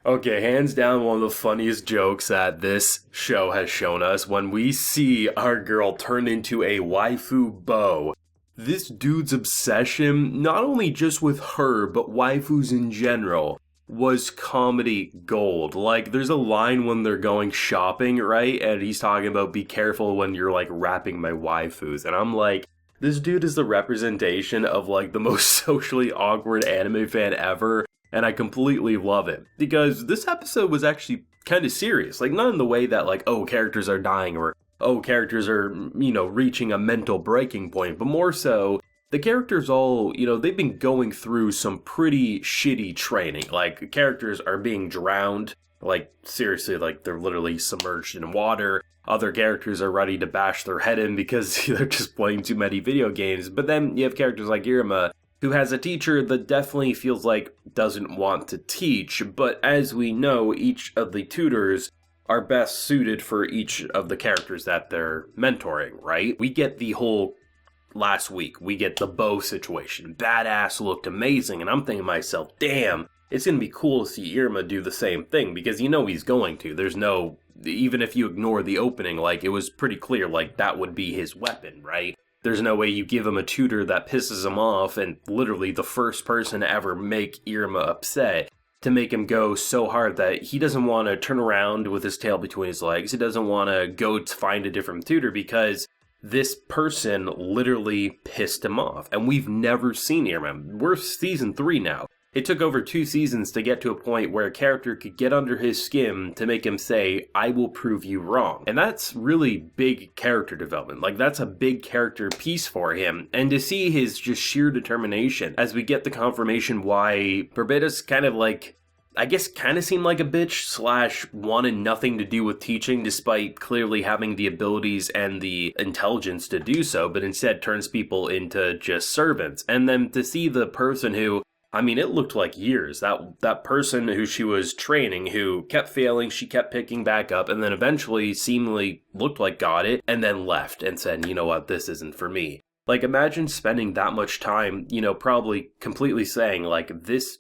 Okay, hands down, one of the funniest jokes that this show has shown us when we see our girl turn into a waifu bow. This dude's obsession, not only just with her, but waifus in general, was comedy gold. Like, there's a line when they're going shopping, right? And he's talking about be careful when you're, like, wrapping my waifus. And I'm like, this dude is the representation of, like, the most socially awkward anime fan ever. And I completely love it. Because this episode was actually kind of serious. Like, not in the way that, like, oh, characters are dying or, oh, characters are, reaching a mental breaking point. But more so, the characters all, they've been going through some pretty shitty training. Like, characters are being drowned. Like, seriously, like, they're literally submerged in water. Other characters are ready to bash their head in because they're just playing too many video games. But then you have characters like Iruma, who has a teacher that definitely feels like doesn't want to teach, but as we know, each of the tutors are best suited for each of the characters that they're mentoring, right? We get the whole last week, we get the bow situation. Badass looked amazing, and I'm thinking to myself, damn, it's gonna be cool to see Iruma do the same thing, because he's going to. There's no, even if you ignore the opening, like, it was pretty clear, like, that would be his weapon, right? There's no way you give him a tutor that pisses him off and literally the first person to ever make Iruma upset to make him go so hard that he doesn't want to turn around with his tail between his legs. He doesn't want to go to find a different tutor because this person literally pissed him off. And we've never seen Iruma. We're season 3 now. It took over 2 seasons to get to a point where a character could get under his skin to make him say, I will prove you wrong. And that's really big character development. Like, that's a big character piece for him. And to see his just sheer determination as we get the confirmation why Barbados kind of like, I guess kind of seemed like a bitch / wanted nothing to do with teaching despite clearly having the abilities and the intelligence to do so, but instead turns people into just servants. And then to see the person who, it looked like years. That person who she was training, who kept failing, she kept picking back up, and then eventually seemingly looked like got it, and then left and said, you know what, this isn't for me. Like, imagine spending that much time, probably completely saying, like, this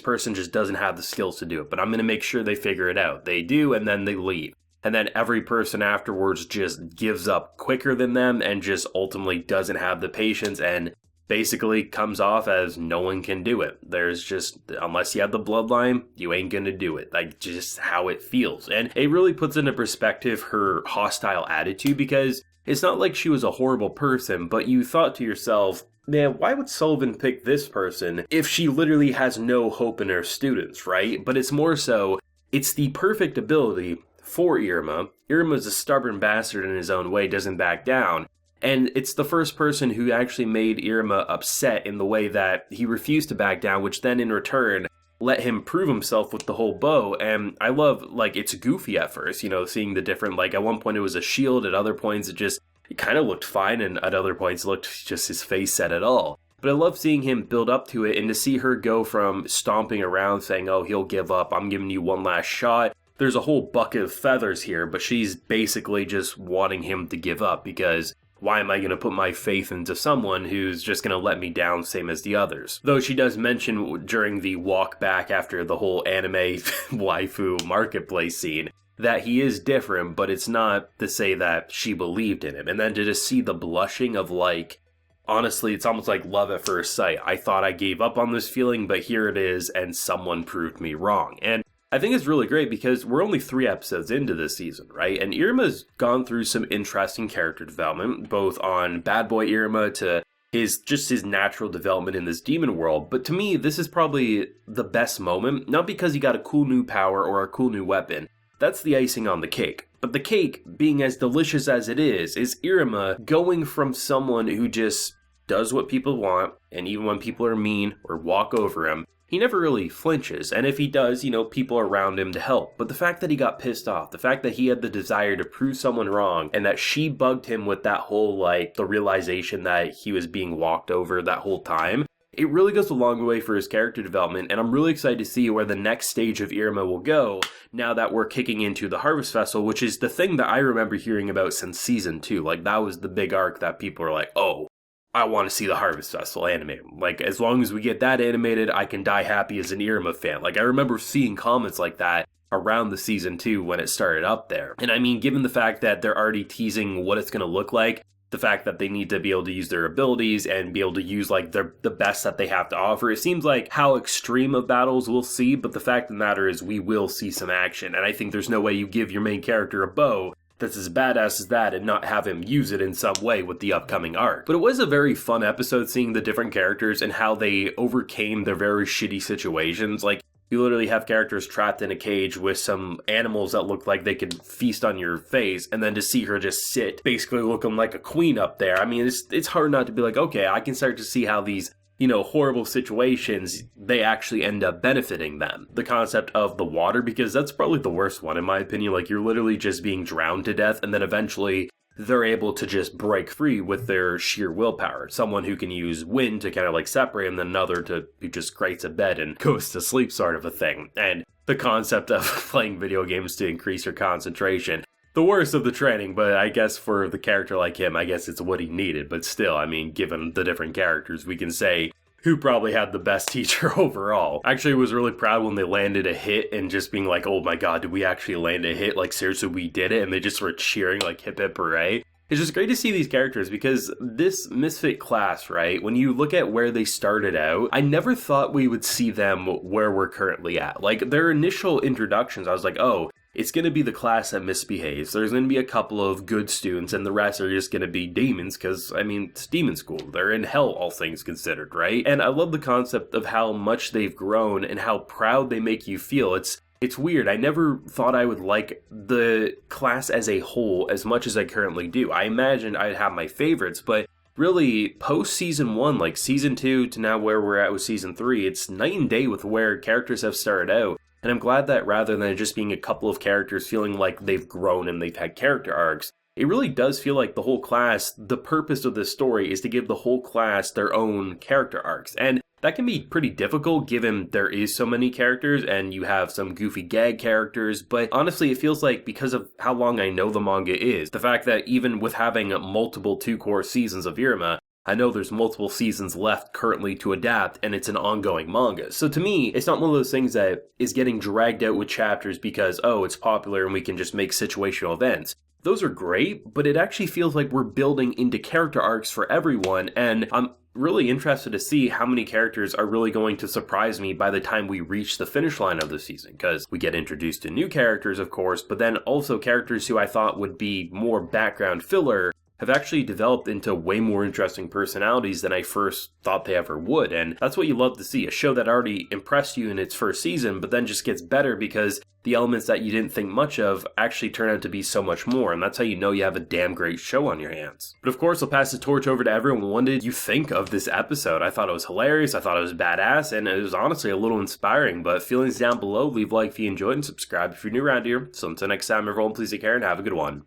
person just doesn't have the skills to do it, but I'm going to make sure they figure it out. They do, and then they leave. And then every person afterwards just gives up quicker than them and just ultimately doesn't have the patience and basically comes off as no one can do it. There's just, unless you have the bloodline, you ain't gonna do it. Like, just how it feels. And it really puts into perspective her hostile attitude, because it's not like she was a horrible person, but you thought to yourself, man, why would Sullivan pick this person if she literally has no hope in her students, right? But it's more so, it's the perfect ability for Iruma. Iruma's a stubborn bastard in his own way, doesn't back down. And it's the first person who actually made Iruma upset in the way that he refused to back down, which then in return let him prove himself with the whole bow. And I love, like, it's goofy at first, seeing the different, like, at one point it was a shield, at other points it kind of looked fine, and at other points it looked just his face said it all. But I love seeing him build up to it, and to see her go from stomping around saying, oh, he'll give up, I'm giving you one last shot. There's a whole bucket of feathers here, but she's basically just wanting him to give up, because why am I going to put my faith into someone who's just going to let me down same as the others? Though she does mention during the walk back after the whole anime waifu marketplace scene that he is different, but it's not to say that she believed in him. And then to just see the blushing of, like, honestly, it's almost like love at first sight. I thought I gave up on this feeling, but here it is, and someone proved me wrong. And I think it's really great because we're only 3 episodes into this season, right? And Iruma's gone through some interesting character development, both on Bad Boy Iruma to his natural development in this demon world. But to me, this is probably the best moment, not because he got a cool new power or a cool new weapon. That's the icing on the cake. But the cake, being as delicious as it is Iruma going from someone who just does what people want, and even when people are mean or walk over him, he never really flinches, and if he does, people are around him to help. But the fact that he got pissed off, the fact that he had the desire to prove someone wrong, and that she bugged him with that whole, like, the realization that he was being walked over that whole time, it really goes a long way for his character development, and I'm really excited to see where the next stage of Iruma will go now that we're kicking into the Harvest Festival, which is the thing that I remember hearing about since season 2. Like, that was the big arc that people are like, oh, I want to see the Harvest Festival animated. Like, as long as we get that animated, I can die happy as an Iruma fan. Like, I remember seeing comments like that around the season 2 when it started up there. And I mean, given the fact that they're already teasing what it's going to look like, the fact that they need to be able to use their abilities and be able to use like the best that they have to offer, it seems like how extreme of battles we'll see, but the fact of the matter is we will see some action. And I think there's no way you give your main character a bow that's as badass as that and not have him use it in some way with the upcoming arc. But it was a very fun episode seeing the different characters and how they overcame their very shitty situations. Like, you literally have characters trapped in a cage with some animals that look like they could feast on your face, and then to see her just sit, basically looking like a queen up there. I mean, it's hard not to be like, okay, I can start to see how these, horrible situations, they actually end up benefiting them. The concept of the water, because that's probably the worst one in my opinion. Like, you're literally just being drowned to death, and then eventually they're able to just break free with their sheer willpower. Someone who can use wind to kind of like separate them, then another who just creates a bed and goes to sleep sort of a thing. And the concept of playing video games to increase your concentration. The worst of the training, but I guess for the character like him, I guess it's what he needed. But still, I mean, given the different characters, we can say who probably had the best teacher overall. Actually, was really proud when they landed a hit and just being like, oh my god, did we actually land a hit? Like, seriously, we did it? And they just were cheering like hip hip hooray. It's just great to see these characters because this Misfit class, right, when you look at where they started out, I never thought we would see them where we're currently at. Like, their initial introductions, I was like, oh, it's going to be the class that misbehaves. There's going to be a couple of good students, and the rest are just going to be demons, because, I mean, it's demon school. They're in hell, all things considered, right? And I love the concept of how much they've grown and how proud they make you feel. It's weird. I never thought I would like the class as a whole as much as I currently do. I imagined I'd have my favorites, but really, post season 1, like season 2 to now where we're at with season 3, it's night and day with where characters have started out. And I'm glad that rather than just being a couple of characters feeling like they've grown and they've had character arcs, it really does feel like the whole class, the purpose of this story is to give the whole class their own character arcs. And that can be pretty difficult given there is so many characters and you have some goofy gag characters, but honestly it feels like because of how long I know the manga is, the fact that even with having multiple 2-core seasons of Iruma, I know there's multiple seasons left currently to adapt, and it's an ongoing manga. So to me, it's not one of those things that is getting dragged out with chapters because, oh, it's popular and we can just make situational events. Those are great, but it actually feels like we're building into character arcs for everyone, and I'm really interested to see how many characters are really going to surprise me by the time we reach the finish line of the season, because we get introduced to new characters, of course, but then also characters who I thought would be more background filler have actually developed into way more interesting personalities than I first thought they ever would. And that's what you love to see, a show that already impressed you in its first season, but then just gets better because the elements that you didn't think much of actually turn out to be so much more. And that's how you know you have a damn great show on your hands. But of course, I'll pass the torch over to everyone. What did you think of this episode? I thought it was hilarious. I thought it was badass. And it was honestly a little inspiring. But feelings down below. Leave a like if you enjoyed and subscribe if you're new around here. So until next time, everyone, please take care and have a good one.